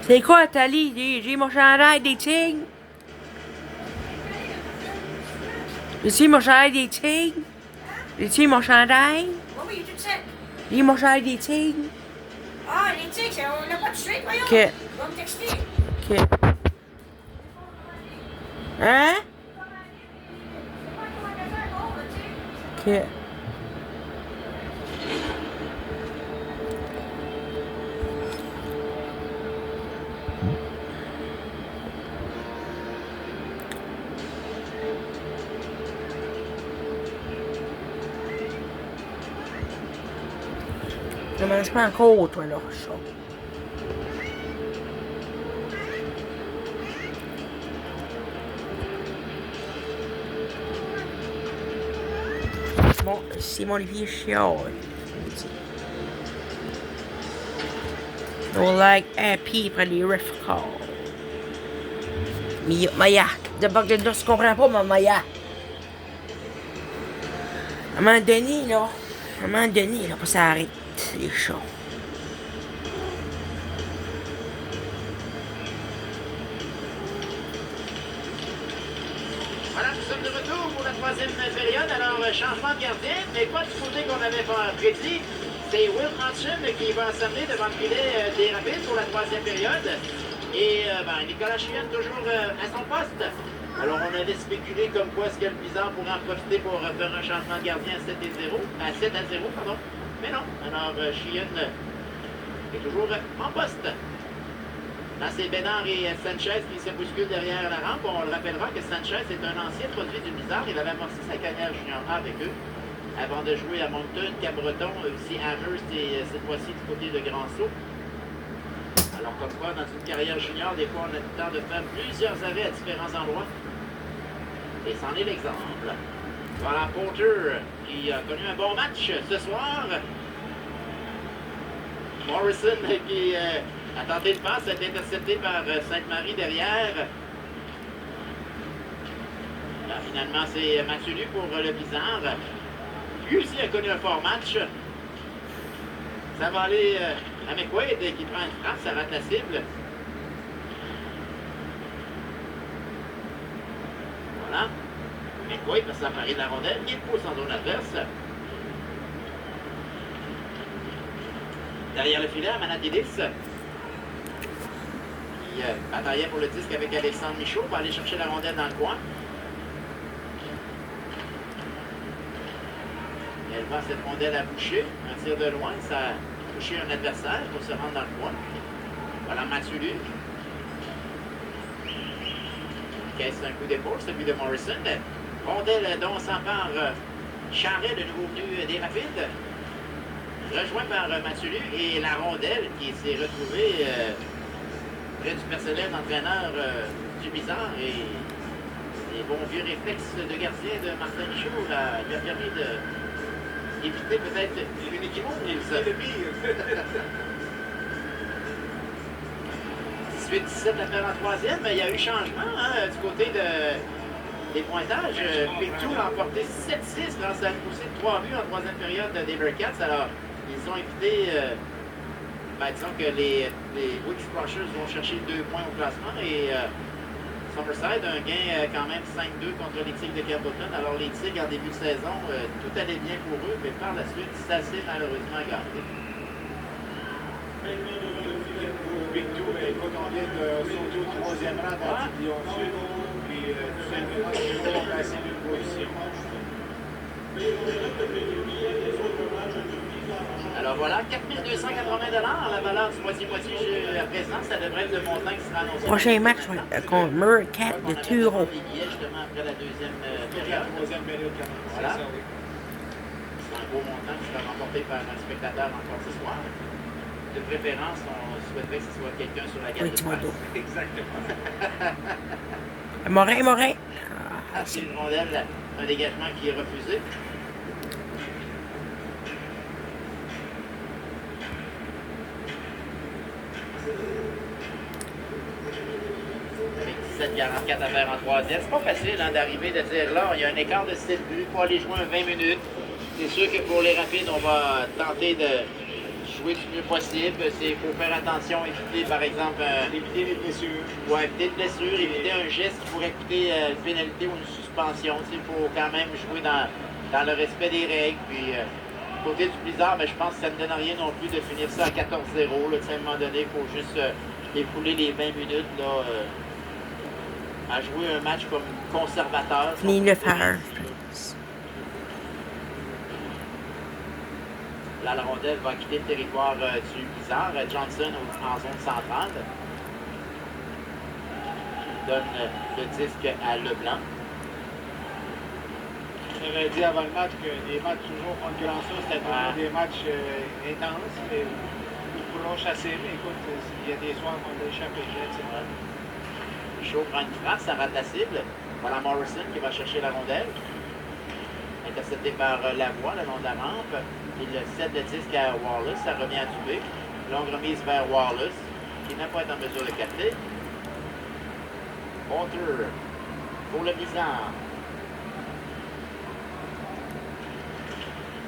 C'est quoi, Tali? J'ai mon chandail des Tigres. J'ai mon chandail des Tigres. J'ai mon chandail. Oui, tout ça. J'ai mon chandail des Tigres. Ah, les tics, on n'a pas de suite, voyons. Ok. On va me texter. Ok. Hein? Ok. Je mange pas encore, toi, là, chat. Bon, c'est mon Olivier Chiard. No like happy après les riff calls. Maya, d'abord que je comprends pas, ma Maya. À un moment donné, là, ça arrête, les chats. Voilà, nous sommes de retour pour la troisième période. Alors, changement de gardien, mais pas du côté qu'on avait prédit. C'est Will Hodgson qui va s'amener devant le filet des Rapides pour la troisième période. Et Nicolas Chien toujours à son poste. Alors, on avait spéculé comme quoi est-ce que le Blizzard pourrait en profiter pour faire un changement de gardien à 7 à 0, pardon. Mais non. Alors, Chien est toujours en poste. Là, c'est Bénard et Sanchez qui se bousculent derrière la rampe. On le rappellera que Sanchez est un ancien produit du Blizzard. Il avait amorcé sa carrière junior A avec eux avant de jouer à Moncton, Cabreton, aussi à Amherst et cette fois-ci du côté de Grand Sault. Alors, comme quoi, dans une carrière junior, des fois, on a le temps de faire plusieurs arrêts à différents endroits. Et c'en est l'exemple. Voilà Porter qui a connu un bon match ce soir. Morrison qui a tenté de passe, a été intercepté par Sainte-Marie derrière. Là, finalement, c'est Mathieu Lu pour le Blizzard. Lui aussi a connu un fort match. Ça va aller à McQuaid qui prend une frappe, ça rate la cible. Voilà. McQuaid va s'emparer de la rondelle. Il pousse en zone adverse. Derrière le filet, Manatidis. Qui bataillait pour le disque avec Alexandre Michaud pour aller chercher la rondelle dans le coin. Elle va cette rondelle à boucher. Un tir de loin, ça a touché un adversaire pour se rendre dans le coin. Voilà Mathieu Lu. Caisse un coup d'épaule, celui de Morrison. Rondelle dont s'empare Charret, le nouveau venu des Rapides. Rejoint par Mathieu Lu et la rondelle qui s'est retrouvée près du personnel d'entraîneur du Blizzard et les bons vieux réflexes de gardien de Martin Michaud lui a permis d'éviter peut-être une équivoque. C'est le pire. 18-17 à faire en troisième, mais il y a eu changement du côté des pointages. Big Two a emporté 7-6 grâce à une poussée de 3 buts en troisième période des Bearcats. Alors, ils ont évité, disons que les Witch Crushers vont chercher 2 points au classement et Summerside a un gain quand même 5-2 contre les Tigres de Caboton. Alors les Tigres en début de saison, tout allait bien pour eux, mais par la suite, ça s'est malheureusement gâté. Big Two, écoute, on vient de sauter au troisième rang dans la division sud, puis tout simplement, on a passé d'une position. Alors voilà, 4280 la valeur du moitié-moitié à présent, ça devrait être le montant qui sera annoncé. Prochain match contre Meerkat de Turo. Justement après la deuxième La troisième période, voilà. C'est un beau montant qui sera remporté par un spectateur encore ce soir. De préférence, on souhaiterait que ce soit quelqu'un sur la gamme de presse. Exactement. Morin. Ah, c'est une rondelle, un dégagement qui est refusé. Avec 17-44 à faire en troisième. C'est pas facile d'arriver, de dire là, il y a un écart de 7 buts, il faut aller jouer un 20 minutes. C'est sûr que pour les Rapides, on va tenter de jouer du mieux possible. Il faut faire attention, éviter par exemple Éviter les blessures. éviter de blessure, éviter un geste qui pourrait coûter une pénalité ou une suspension. Il faut quand même jouer dans le respect des règles. Puis, côté du Blizzard, je pense que ça ne donne rien non plus de finir ça à 14-0. À un moment donné, il faut juste écouler les 20 minutes là, à jouer un match comme conservateur. Fini le faire. Là, la rondelle va quitter le territoire du Blizzard. Johnson en zone centrale. Il donne le disque à Leblanc. J'avais dit avant le match que les matchs toujours contre Grand-Sault, c'était toujours des matchs intenses, mais ils pourront chasser. Mais écoute, il y a des soirs qu'on a échappé, etc. Chaud prend une frappe, ça rate la cible. Voilà Morrison qui va chercher la rondelle. Intercepté par Lavoie le long de la rampe. Il cède le disque à Wallace, ça revient à Dubé. Longue remise vers Wallace, qui n'a pas été en mesure de capter. Porter pour le Blizzard.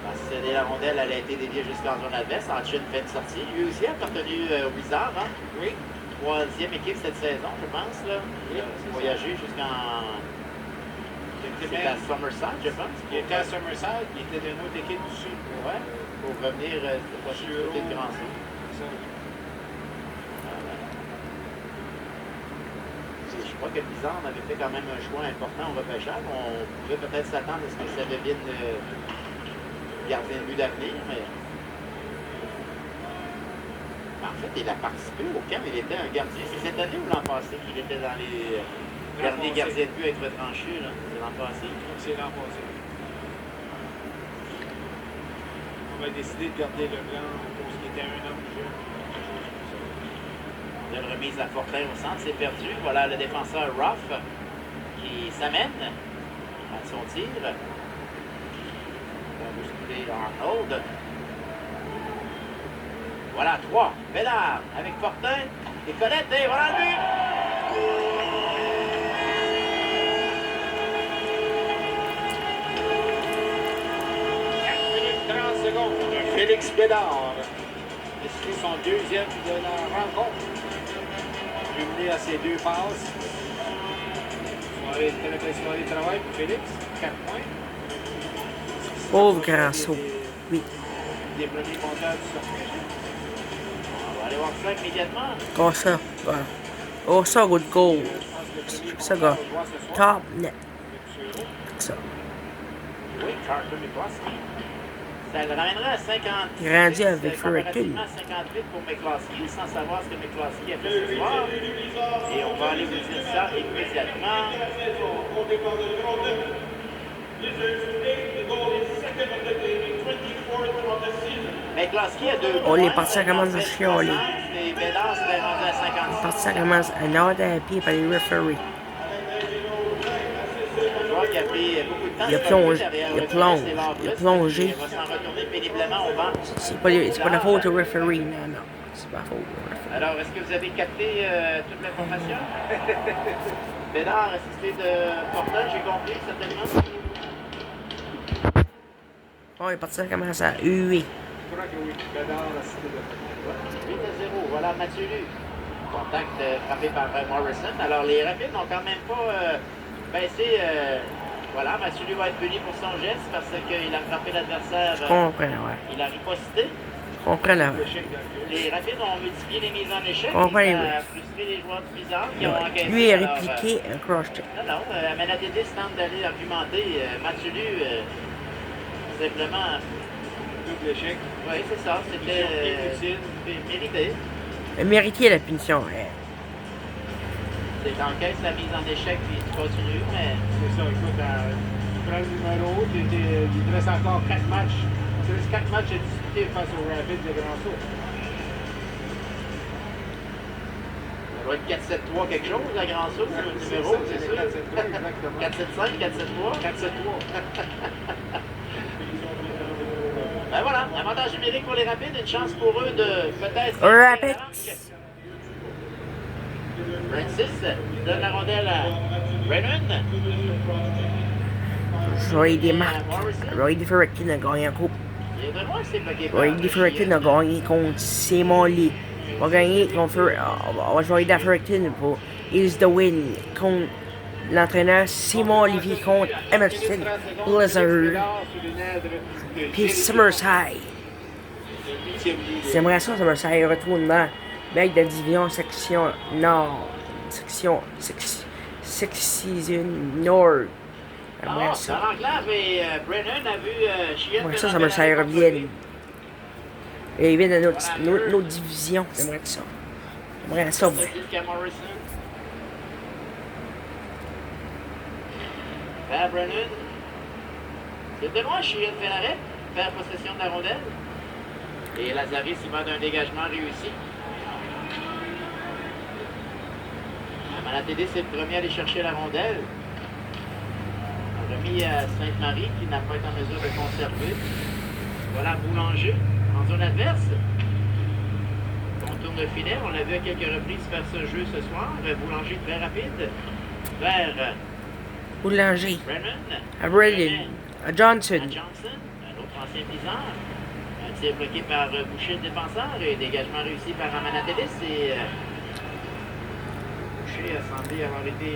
Va céder la rondelle, elle a été déviée jusqu'en zone adverse. Hutchin fait une sortie. Lui aussi a appartenu au Blizzard. Hein? Oui. Troisième équipe cette saison, je pense. Là. Il a voyagé jusqu'en... C'était à Summerside, je pense. Il était à Summerside, il était d'une autre équipe du Sud. Ouais, pour revenir cette fois-ci du côté de Grand-Sault. Je crois que le Blizzard avait fait quand même un choix important au repêchage. On pouvait peut-être s'attendre à ce que ça devienne gardien de but d'avenir, mais... En fait, il a participé au camp, il était un gardien. C'est cette année ou l'an passé qu'il était dans les derniers gardiens de but à être retranchés, là? C'est l'an passé. C'est l'an passé. On a décidé de garder Leblanc pour ce qui était un an plus jeune. De remise à Fortin au centre, c'est perdu. Voilà le défenseur Ruff qui s'amène à son tir. On va bousculer Arnold. Voilà, 3. Bédard avec Fortin. Et Colette, et voilà le but! 30 secondes. Félix Bédard. C'est son deuxième de la rencontre. Jumelé à ses deux passes. Très belle soirée de travail pour Félix. 4 points. Pauvre Grand-Sault. Oui. Des premiers compteurs du sortie. On va aller voir ça immédiatement. Oh, ça. Voilà. Oh, ça, good goal. Ça, gars. Top net. Ça. Oui, Carter McCloskey. Ça le ramènera à 50. Grandi avec Furrican. À 58 pour McCloskey, sans savoir ce que McCloskey a fait ce soir. Et on va aller vous dire ça immédiatement. McCloskey a 2 points. Oh, les parties commencent à chialer. Et Bédard serait rendu à 55. Les parties commencent à nord à pied par les referees. Je vois qu'il a pris beaucoup de temps. Il a plongé. Il a plongé. Il a plongé. Il va s'en retourner péniblement au banc. C'est pas la faute au referee. Non, non. C'est pas la faute au referee. Alors, est-ce que vous avez capté toute l'information? Bédard assisté de Fortin, j'ai compris, certainement. Oh, les parties commencent à huer. Je crois que oui. Bédard a cité de 8-0. Voilà Mathieu Lu. Contact frappé par Morrison. Alors, les Rapides n'ont quand même pas baissé. Voilà, Mathieu Lu va être puni pour son geste parce qu'il a frappé l'adversaire. Je comprends, ouais. Il a riposté. Je comprends la... Les Rapides ont multiplié les mises en échec. Je comprends Ça les a frustré les joueurs du Blizzard qui ont encaissé. Lui, il a leur, répliqué un cross-check. Non, Amenatidis tente d'aller argumenter. Mathieu Lu, simplement. double échec. Oui, c'est ça. C'était mérité. Il a mérité la punition. Ouais. C'est encaisse la mise en échec puis tu continues, mais. C'est ça, écoute, tu prends le numéro, il te reste encore 4 matchs. Il te reste 4 matchs à discuter face aux Rapids de Grand-Sault. Ça doit être 4-7-3 quelque chose, la Grand-Sault, le numéro, c'est sûr. 4-7-3, exactement. 4-7-5, 4-7-3. 4-7-3. Ben voilà, avantage numérique pour les Rapides, une chance pour eux de peut-être... Rapids. Francis donne la rondelle à Brennan. J'aurais des marques. J'aurais des Furrican à gagner en coupe. Il est de loin, c'est bloqué par Randy Fredericton a gagné contre Simon Lee. On va gagner contre. On va jouer Randy Fredericton pour Is the Win contre l'entraîneur Simon Olivier contre Emerson Blizzard. Puis Summerside. J'aimerais ça, Summerside retourne dans mec de division section Nord. Section Nord. J'aimerais ça. L'enclave et Brennan a vu Chien. Ouais, ça me sert bien. Et il vient de notre division. J'aimerais ça. J'aimerais ça. Vers Brennan. C'est de loin, Chien fait l'arrêt. Faire possession de la rondelle. Et Lazaris, il va d'un dégagement réussi. Malatédis, c'est le premier à aller chercher la rondelle. Remis à Sainte-Marie qui n'a pas été en mesure de conserver. Voilà Boulanger en zone adverse. On tourne le filet. On l'a vu à quelques reprises faire ce jeu ce soir. Boulanger très rapide. Vers Boulanger. Brennan. À Brennan. À Johnson. À Johnson. Un autre ancien briseur. Un tir bloqué par Boucher, le défenseur. Et dégagement réussi par Amanatédis. Et Boucher a semblé avoir été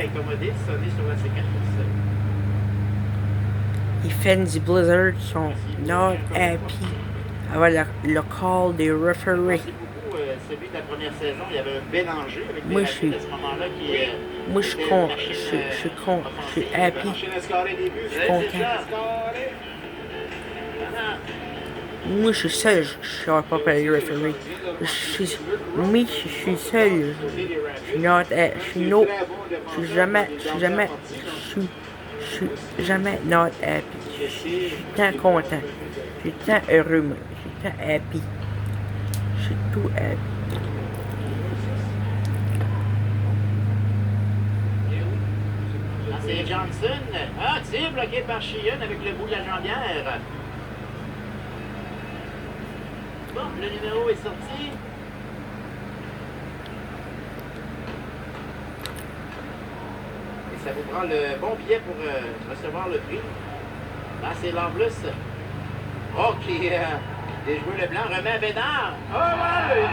incommodé, sonné sur la séquence. Les fans du Blizzard sont not happy avec le call des referees. Merci beaucoup. Celui de la première saison, il y avait un bel enjeu avec Moi, les je suis- Rapids à ce moment-là qui Moi, je suis con. Je suis happy. Enchaîne à scorer des buts. Je suis content. Moi, je suis seul. Je suis pas par les referees. Je suis seul. Je suis not. Je suis jamais not happy. Je suis tant content. Je suis tant heureux. Moi. Je suis tant happy. Je suis tout happy. Là, c'est Johnson. Ah, tir bloqué par Sheehan avec le bout de la jambière. Bon, le numéro est sorti. Et ça vous prend le bon billet pour recevoir le prix. Là, c'est Lamblus. Oh, qui déjoué le blanc, remet à Bédard. Oh, ouais!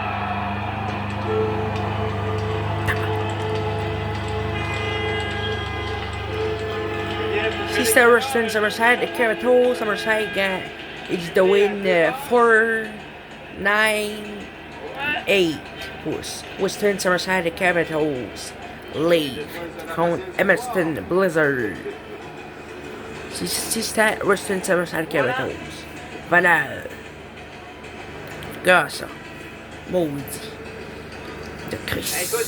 Si c'était Ruston Summerside, the Capitol Summerside got it's the win 4-9-8 Western Summerside, the Capitals leave contre Emerson Blizzard. Si c'était Western Summerside Capitals, voilà. Regarde ça. Maudit. De Écoute, Christ.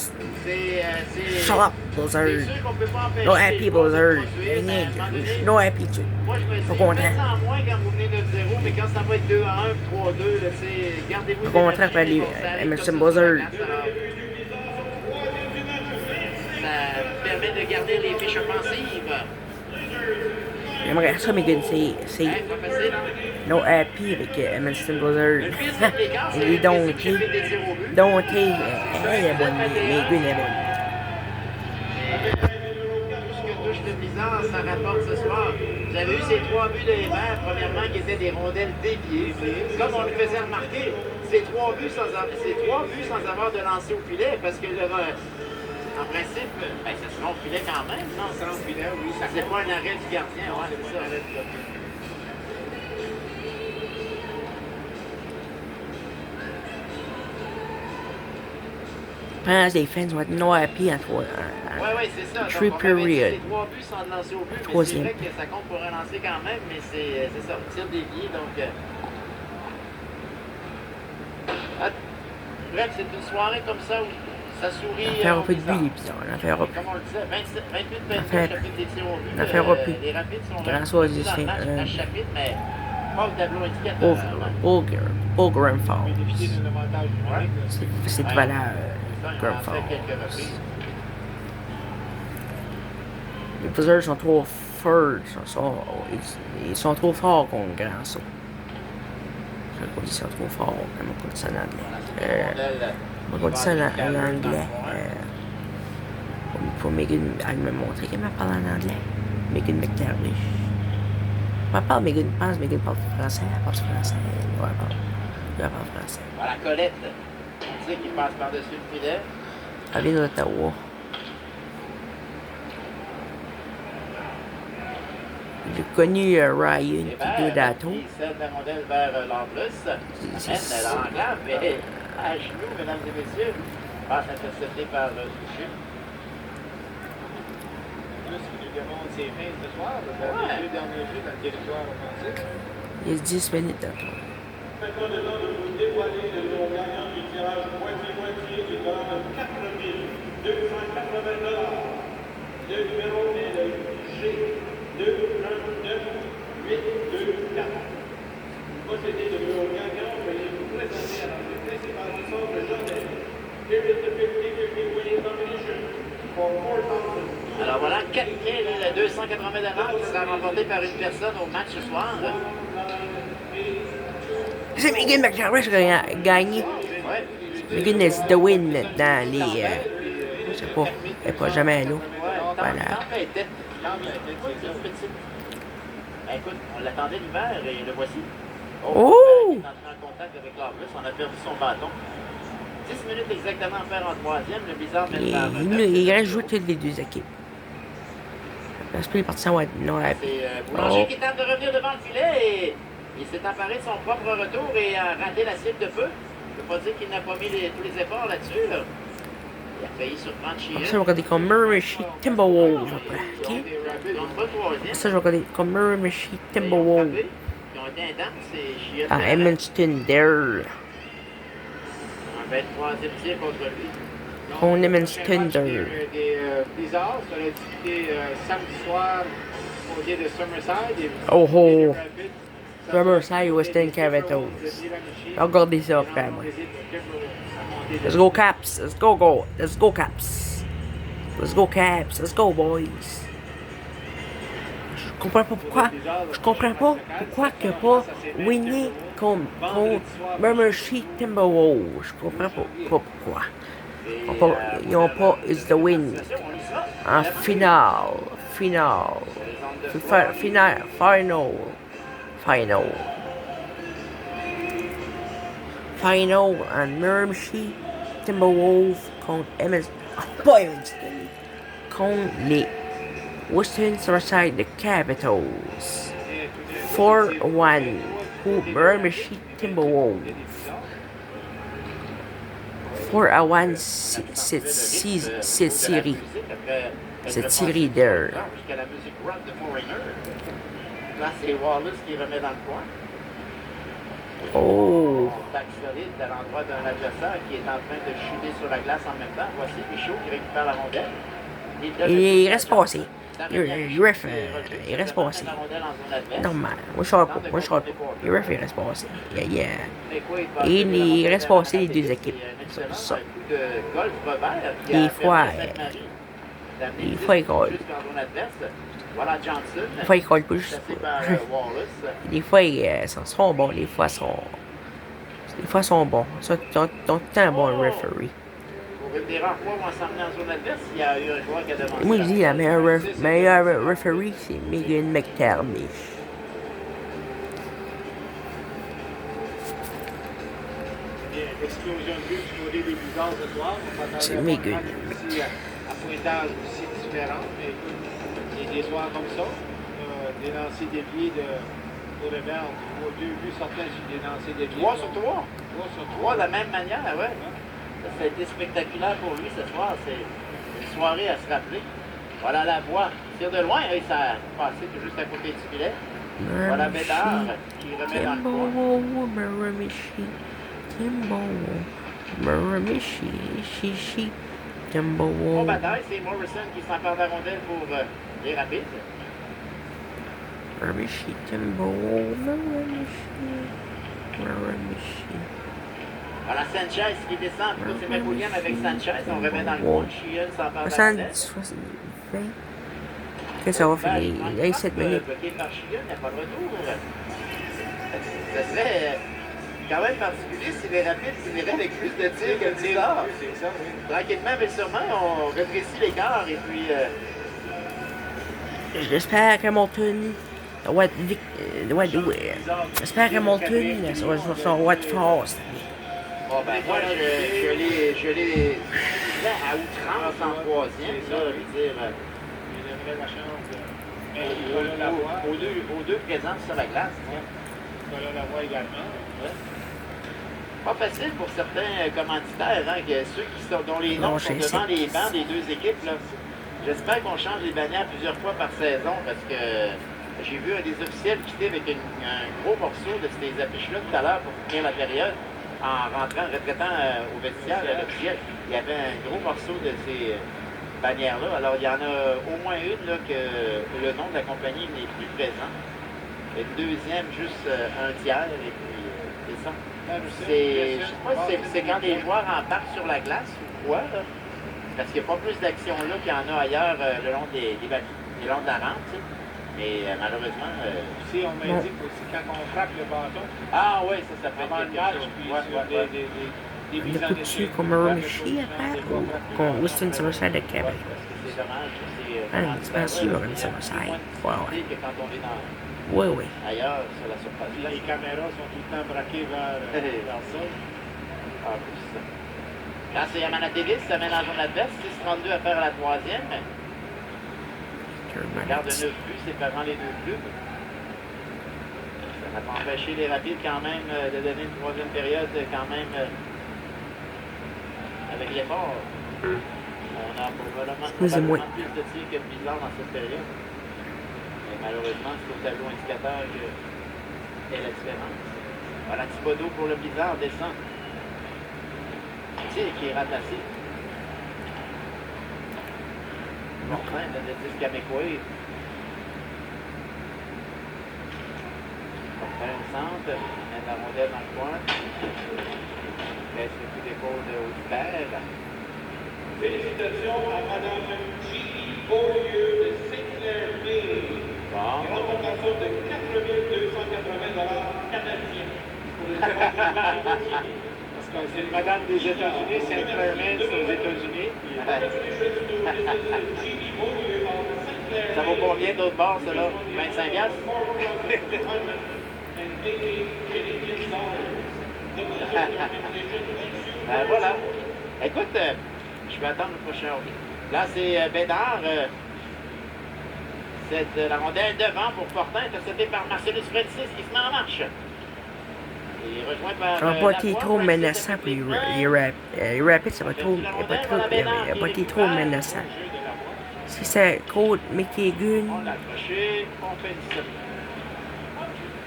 c'est Shut up, Blizzard. sûr qu'on peut pas empêcher No happy les joueurs de Blizzard. produire, mais à un moment donné, No happy too. moi, je me dis, Pas content. faites-en moins quand vous venez de 0, mais quand ça va être 2-1, 3-2, là, tu sais, gardez-vous Pas des content machines, par les bon, ça arrive Emerson comme ça, Blizzard. ça permet de garder les fiches offensives. J'aimerais ça, mais Gun, c'est Hein, pas facile, hein? no happy avec Emerson Blizzard. Le plus de l'écart, c'est Il est l'équipe qui dompté. fait des tirs au but. Dompté. Elle est bonne, mais Gun est bonne. Tout ce que touche le Blizzard, ça rapporte ce soir. Vous avez eu ces 3 buts de Hébert, premièrement, qui étaient des rondelles déviées. Comme on le faisait remarquer, ces 3 buts sans avoir de lancer au filet, parce que en principe, ben, ça sera au filet quand même, non? Ça sera au filet, oui. C'est pas un arrêt du gardien, ouais, c'est ça. Je pense que les fans vont être no happy en trois. Oui, c'est ça. Three Donc, on avait dit period. les 3 buts sans lancer au but, mais c'est Troisième. vrai que ça compte pour un lancer quand même, mais c'est ça, tir dévié, donc... Bref, c'est une soirée comme ça où ça sourit... On fera au pas de Blizzard. but, les bizarres. On fera Comme plus. on le disait, 28 On 29 fait- chapitres des tirs au but. on fera plus. Les Rapides sont Grand dans soir, le Justin. chapitre, mais pas au tableau indicateur. Bulgar and Falls. Bénéficier d'un avantage numérique. C'est Ouais. valeur Ça, ils Grand ont fait Falls. quelques reprises. Les Blizzards sont trop forts. Ils sont trop forts contre Grand Saut. Ils sont trop forts. On va dire ça en anglais. On va dire ça en anglais. Pour Megan, elle me montrer qu'elle me parle en anglais. Megan McTavish. Megan, je pense que Megan parle français. Elle parle français. Ouais, elle parle français. Voilà, Colette. Tu sais qui passe par-dessus le filet. Elle vient d'Ottawa. J'ai connu Ryan qui joue d'Ato. Qui cède la rondelle vers l'Amblus. Elle l'englave, mais à genoux, mesdames et messieurs. Passe interceptée par Touché. Plus qui nous démontre ses fins ce soir, les deux derniers jeux dans le territoire offensif. Il y a 10 minutes d'Ato. Maintenant, le temps de vous dévoiler le nom gagnant du tirage moitié-moitié qui donne 4 280 $. Le numéro est le G219-824. Possédez le numéro gagnant, veuillez vous présenter à l'entrée principale du centre de Jeannette. Here is the 50-50 winning combination for 4,000. Alors voilà, 4 280 $ qui sera remporté par une personne au match ce soir. C'est Megan McTavish qui a gagné. Ouais. Megan is the win dans les. Je sais pas. Elle n'est pas jamais là. Voilà. Tempête. Écoute, on l'attendait l'hiver et le voici. Oh! Il est entré en contact avec l'Arblus, on a perdu son bâton. 10 minutes exactement à faire en troisième, le Blizzard mène par Il rajoute les deux équipes. Parce que les partisans vont être noirs. C'est Boulanger qui tente de revenir devant le filet et il s'est emparé de son propre retour et a raté la cible de feu. Je ne peux pas dire qu'il n'a pas mis tous les efforts là-dessus. Là. Il a failli surprendre Ça, je Sheehan. vais regarder comme Miramichi Timberwolves après. Ok? Donc, troisième. Ça, je vais regarder comme Miramichi Timberwolves. Ils ont été intenses et Sheehan. À Edmundston, there. Un 23e tir contre lui. On Edmundston, there. Des Blizzards, ça a disputé samedi soir au lieu de Summerside. Et Oh oh. Rapids. Summerside, Western Capitals. Regardez ça après moi. Let's go Caps. Let's go go. Let's go Caps. Let's go Caps. Let's go boys. Je comprends pas pourquoi. Je comprends pas pourquoi que pas winner contre Miramichi Timberwolves. Je comprends pas pourquoi. Ils ont pas is the win en finale. Final and Miramichi Timberwolves contre Edmundston contre les Western Summerside Capitals 4-1 pour Miramichi Timberwolves 4-1 cette série there. Jusqu'à la musique rock de Foreigner. Là, c'est Wallace qui remet dans le coin. Oh, Contact solide à l'endroit d'un adversaire qui est en train de chuter sur la glace en même temps. Voici Michaud qui récupère la rondelle. il reste passé. Il reste passé. Normal. Moi, je sors pas. Le ref, il reste passé. Yeah. Et il reste passé les deux équipes. Ça. Des fois, il colle. Voilà Johnson. Des fois, il colle pas juste. Des fois, ils sont bons. Des fois, ils sont bons. Ça, ton temps bon referee. Pour une des rares fois où on s'en en zone adverse, il y a eu un joueur qui a demandé. Moi, je dis la meilleure referee, c'est Megan McTavish. Explosion de but du côté des Blizzards ce soir. C'est Megan. Aussi à pointage aussi différent. Mais écoute, il y a des soirs comme ça. Des lancers déviés pour le vert. On voit 2 buts sortis sur des lancers déviés. 3 sur 3. 3 sur 3. De la même manière, ouais. Ça a été spectaculaire pour lui ce soir. C'est une soirée à se rappeler. Voilà la voie. Tire de loin et ça a passé tout juste à côté du filet. Voilà Bédard qui remet dans le coin. Au bataille, c'est Morrison qui s'empare de la rondelle pour les Rapids. Voilà Sanchez qui descend. C'est McWilliam avec Sanchez. On remet dans le coin. Sheehan s'empare de la rondelle. Que ça va finir? Il y a 7 minutes. Bloqué par Sheehan, il n'y a pas de retour. Ça serait quand même particulier si les Rapids finiraient avec plus de tirs que le Blizzard. C'est ça, oui. Tranquillement, mais sûrement, on rétrécit l'écart et puis... J'espère qu'Hamilton J'espère que Hamilton, ça va être fort cette année. Bon, ben, moi, je l'ai à outrance en troisième, là, je veux dire, Il aimerait la chance de... aux deux présents sur la glace. Nicolas Lavoie également. Pas facile pour certains commanditaires, hein, que ceux dont les noms sont devant les bancs des deux équipes. Là. J'espère qu'on change les bannières plusieurs fois par saison parce que j'ai vu un des officiels quitter avec un gros morceau de ces affiches-là tout à l'heure pour finir la période en retraitant au vestiaire l'officiel. Il y avait un gros morceau de ces bannières-là. Alors, il y en a au moins une là, que le nom de la compagnie n'est plus présent. Une deuxième, juste un tiers, et puis c'est ça. Je sais pas si c'est quand les joueurs embarquent sur la glace ou quoi, là. Parce qu'il n'y a pas plus d'action là qu'il y en a ailleurs le long des longs de la rampe, tu sais. Mais malheureusement... Ici, on m'indique aussi quand on frappe le bâton. Ah oui, ça peut Avant être le quelque match, chose. puis Ouais, sur ouais, ouais. des Le mises en coup dessus échec. qu'on m'a remercié après ou qu'on Western Summerside de Québec. C'est dommage. Ah, c'est pas sûr, Western Summerside. Ouais, ouais. Que quand on est Oui, oui. ailleurs, sur la surface. Les caméras sont tout le temps braquées vers ça. En plus, quand c'est Yamana Davis, ça met dans la zone adverse, 6-32 à faire à la troisième. Garde 9 buts, séparant les deux clubs. Ça n'a pas empêché les Rapides quand même de donner une troisième période quand même avec l'effort. On a probablement plus de tirs que de Blizzard dans cette période. Mais malheureusement, c'est au tableau indicateur qu'est la différence. Voilà, Thibodeau pour le Blizzard descend. Tir qui est ratassé. Martin donne le disque à McQuaid. Martin au centre, met la rondelle dans le coin. Laisse le coup d'épaule au Hubert. Félicitations à Mme J.E. Beaulieu de Saint-Clair-Ville. Bon. Compensation de 4 280 canadiens pour les efforts. Parce que c'est une madame des États-Unis, c'est un Clairman aux États-Unis. Ça vaut combien d'autres bars, ça, là? 25 piastres? Voilà. Écoute, je vais attendre le prochain. Là, c'est Bédard. C'est la rondelle devant pour Fortin, interceptée par Marcellus Francis qui se met en marche. Il est rejoint par. Ça va pas être trop menaçant pour les Rapids, ça va pas être trop menaçant. Si c'est Code McKagan, On l'a accroché, on fait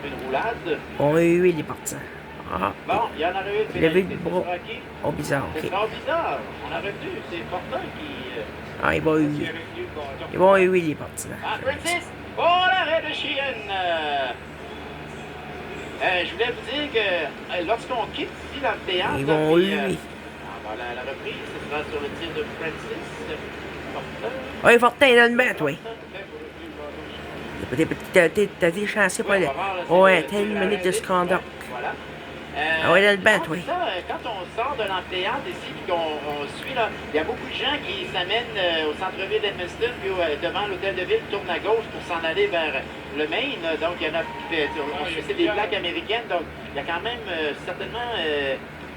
une roulade. on a eu les partisans. Ah, Bon, il y en aurait eu. levé le bras. Oh, bizarre, C'est ok. trop bizarre. On aurait vu, c'est Fortin qui. Ah, ils vont huer les partisans. Ah, Francis! Oh, l'arrêt de Sheehan! Je voulais vous dire que lorsqu'on quitte ici dans le théâtre, Ils vont puis, huer. la reprise, ce sera sur le tir de Francis. Fortin. Ouais, Fortin, dans le banc, toi. T'as été chanceux pour le. Ouais, t'as une minute de scandale. Voilà. Ah ouais, dans le banc, toi. Quand on sort de l'amphithéâtre ici et qu'on suit, là, il y a beaucoup de gens qui s'amènent au centre-ville d'Edmundston, puis devant l'hôtel de ville, tournent à gauche pour s'en aller vers le Maine. Donc, il y en a, c'est des plaques américaines, donc il y a quand même certainement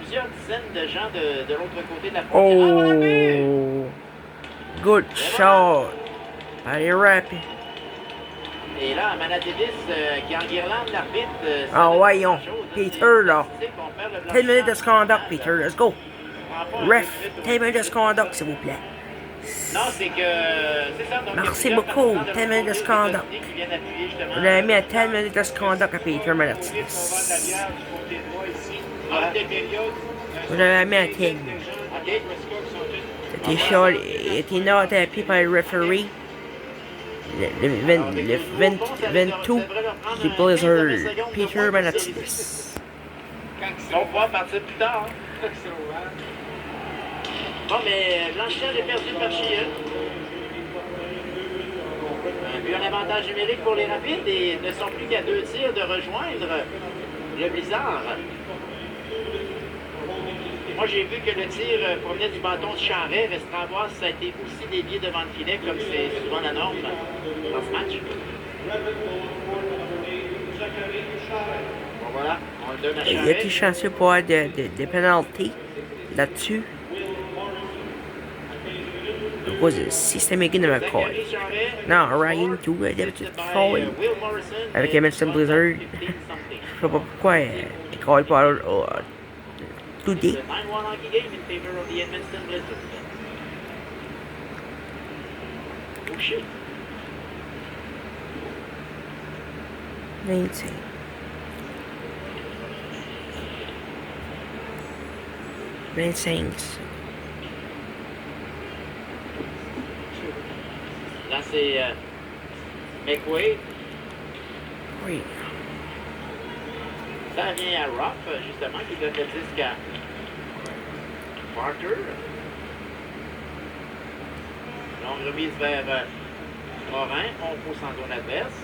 plusieurs dizaines de gens de l'autre côté de la frontière. Ah, on l'a vu! Oh! Good shot! Allez, rapide. Et là, Manadévis qui enguirlande l'arbitre. Ah, voyons. Peter, là. 10 minutes de scandale, Peter. Let's go. Ref, 10 minutes de scandale, s'il vous plaît. Non, c'est que. C'est ça. Donc, Merci il y a plusieurs beaucoup. partisans de 10 minutes de l'Union scandale. des États-Unis qui viennent appuyer justement. On a mis à 10 minutes de scandale à Peter Manatidis. On va de la bière du côté droit ici. Ouais. Entre les périodes. On a mis à 10. OK. C'était chaud. Il était not happy par le referee. Le 22 du Blizzard, Peter Manatidis. On pourra partir plus tard. Hein. Bon, mais Blanchard est perdu par Sheehan. Puis un avantage numérique pour les Rapides et ne sont plus qu'à 2 tirs de rejoindre le Blizzard. Moi, j'ai vu que le tir provenait du bâton de Charret. Restera à voir si ça a été aussi dévié devant le filet, comme c'est souvent la norme dans ce match. voilà, on le donne à Il a Charest. été chanceux pour avoir des pénalités là-dessus. It was systematique de ma call. Zachary Charest. Non, Ryan, tout, d'habitude, By, call. Will Morrison. Avec et Emerson Blizzard. 15 something. Je sais pas pourquoi il call pas tout It's dit. a 9-1 hockey game in favor of the Edmonton Blizzard. Oh shit. 25. Là, c'est McWade. Oui. Ça vient à Ruff, justement, qui donne le disque à Parker. Longue remise vers Morin. On pousse en zone adverse.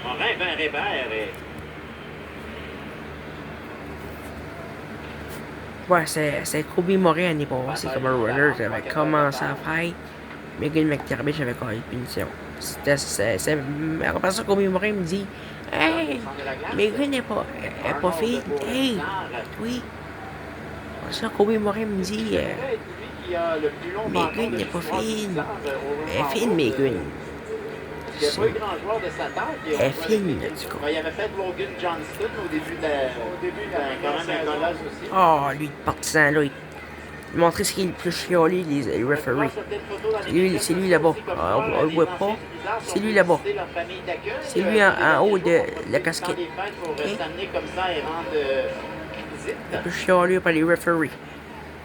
Morin vers Hébert. Et Ouais, c'est Kobe Morin l'année passée comme un runner. J'avais commencé à faire. Megan McTavish avait quand même une punition. Après ça, Kobe Morin me dit Hey, Megan n'est pas fine. Hey, oui. Après ça, Kobe Morin me dit Megan n'est pas fine. Elle est fine, Megan. il n'y a pas eu grand joueur de sa taille. Elle est fine, là, du coup. Il avait fait Logan Johnston au début de quand même un colosse aussi. Oh, lui, le partisan, là, il montrait ce qui est le plus chialé, les referees. C'est lui là-bas. Ah, on le voit pas. C'est lui là-bas. C'est lui en haut de la casquette. Okay. Le plus chialé par les referees.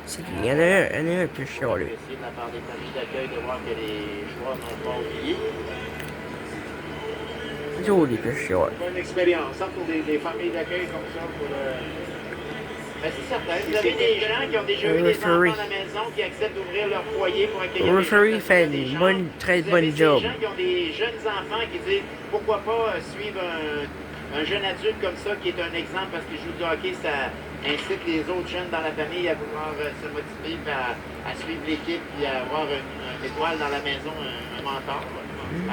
C'est lui. Il y en a un le plus chialé. Essayer de la part des familles d'accueil de voir que les joueurs n'ont pas oublié. C'est toujours les plus chialés. Bonne expérience hein, pour des familles d'accueil comme ça. Pour, Ben, c'est certain. Vous avez des gens qui ont déjà eu des enfants à la maison qui acceptent d'ouvrir leur foyer pour accueillir Le les referee gens. fait Des une gens- très vous avez bonne job. des gens qui ont des jeunes enfants qui disent pourquoi pas suivre un jeune adulte comme ça qui est un exemple parce qu'il joue du hockey, ça incite les autres jeunes dans la famille à vouloir se motiver, puis à suivre l'équipe, puis à avoir une étoile dans la maison, un mentor.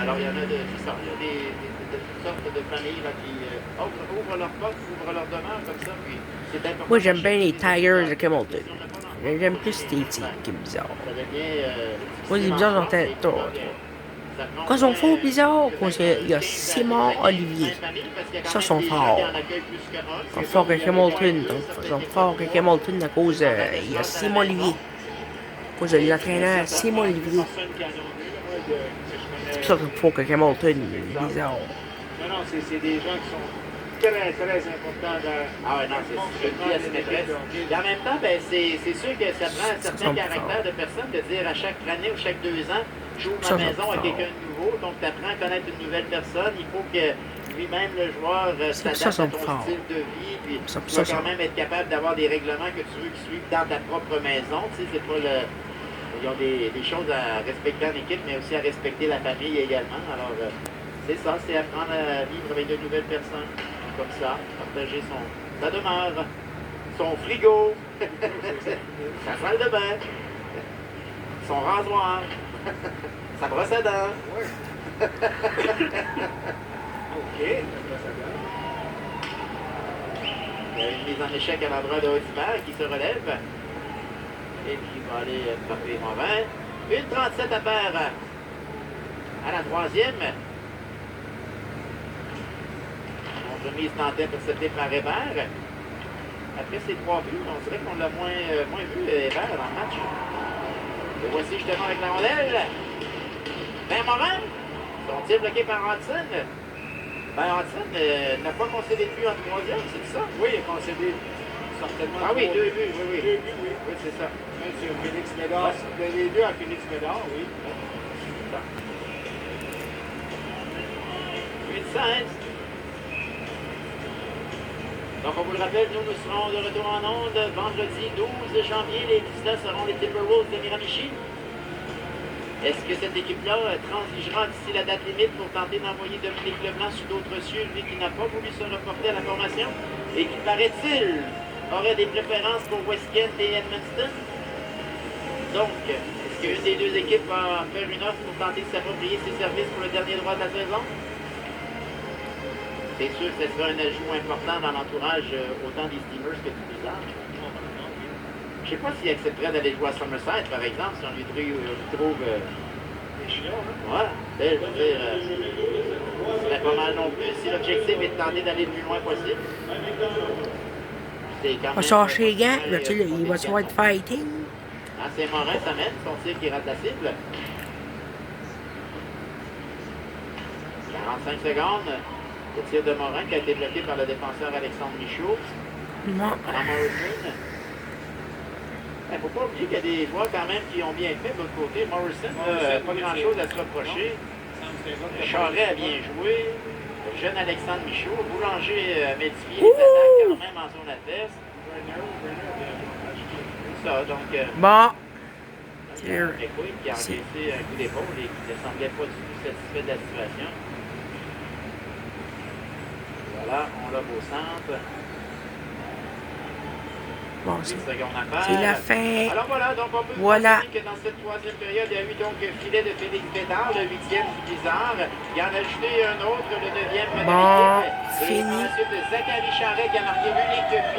Alors il y en a c'est ça, il y a de toutes sortes de familles là, qui ouvrent leurs portes, ouvrent leur demeure comme ça, puis c'est important. Moi, j'aime bien les Tigers de Hamilton. J'aime plus Stevie, qui est bizarre. Ça devient, Moi, les bizarres sont tête. Quand ils sont forts bizarres, il y a Simon Olivier. Ça, sont forts. Ils sont forts que Hamilton. Ils sont forts que Hamilton à cause il y a Simon Olivier. À cause de l'entraîneur Simon Olivier. C'est ça qu'il faut que Hamilton, bizarre. non, c'est des gens qui sont très, très importants dans. Ah ouais, non, c'est une pièce maîtresse. Et en même temps, ben, c'est sûr que ça prend un certain caractère de personne de dire à chaque année ou chaque 2 ans, j'ouvre ma maison à quelqu'un de nouveau, donc tu apprends à connaître une nouvelle personne. Il faut que lui-même, le joueur, s'adapte à ton style de vie, puis tu dois quand même être capable d'avoir des règlements que tu veux qu'ils suivent dans ta propre maison. Tu sais, c'est pas le. Ils ont des choses à respecter en équipe, mais aussi à respecter la famille également. Alors, c'est ça, c'est apprendre à vivre avec de nouvelles personnes, comme ça, partager sa demeure, son frigo, sa salle de bain, son rasoir, sa brosse à dents. OK. Il y a une mise en échec à l'endroit de Hotibert qui se relève. Et puis il va aller frapper Morin. 1,37 à faire à la troisième. On remise tentée interceptée par Hébert. Après ces 3 buts, on dirait qu'on l'a moins vu Hébert dans le match. Le voici justement avec la rondelle. Ben Morin, son tir bloqué par Hudson. Ben Hudson n'a pas concédé de but en troisième, c'est ça? Oui, il a concédé certainement. Ah oui, 2 buts, oui. 2 buts, oui. Oui, c'est ça. Même sur Félix Médard. Les deux à Félix Médard, oui. 8-16. Donc, on vous le rappelle, nous serons de retour en onde vendredi 12 janvier. Les visiteurs seront les Timberwolves de Miramichi. Est-ce que cette équipe-là transigera d'ici la date limite pour tenter d'envoyer Dominique Leblanc sous d'autres cieux, lui qui n'a pas voulu se reporter à la formation et qui, paraît-il, aurait des préférences pour West Kent et Edmundston? Donc, qu'une des deux équipes va faire une offre pour tenter de s'approprier ses services pour le dernier droit de la saison? C'est sûr que ce sera un ajout important dans l'entourage autant des Steamers que du Blizzard. Je ne sais pas s'il accepterait d'aller jouer à Somerset, par exemple, si on lui trouve... Ouais, je veux dire, c'est pas mal non plus. Si l'objectif est de tenter d'aller le plus loin possible. C'est quand On va chercher les gants, là, tu sais, là, il va se voir de fighting. Ah, c'est Morin, ça mène, son tir qui rate la cible. 45 secondes. Le tir de Morin qui a été bloqué par le défenseur Alexandre Michaud. Non. À Morrison. Il ne faut pas oublier qu'il y a des joueurs quand même qui ont bien fait de l'autre côté. Morrison, pas grand-chose à se reprocher. Charret a bien joué. Le jeune Alexandre Michaud. Boulanger Métivier, les attaques quand même en zone adverse. C'est ça, donc... Bon. McQueen qui a encaissé un coup d'épaule et qui ne semblait pas du tout satisfait de la situation. Voilà, on l'a au centre. Bon, 8 secondes à faire. c'est la fin. Alors voilà, donc on peut Voilà. mentionner que dans cette troisième période, il y a eu donc filet de Félix Bédard, le 8e du Blizzard. Il en a ajouté un autre, le 9e de Bon, l'équipe. Et fini. ensuite, Zachary Charret qui a marqué l'unique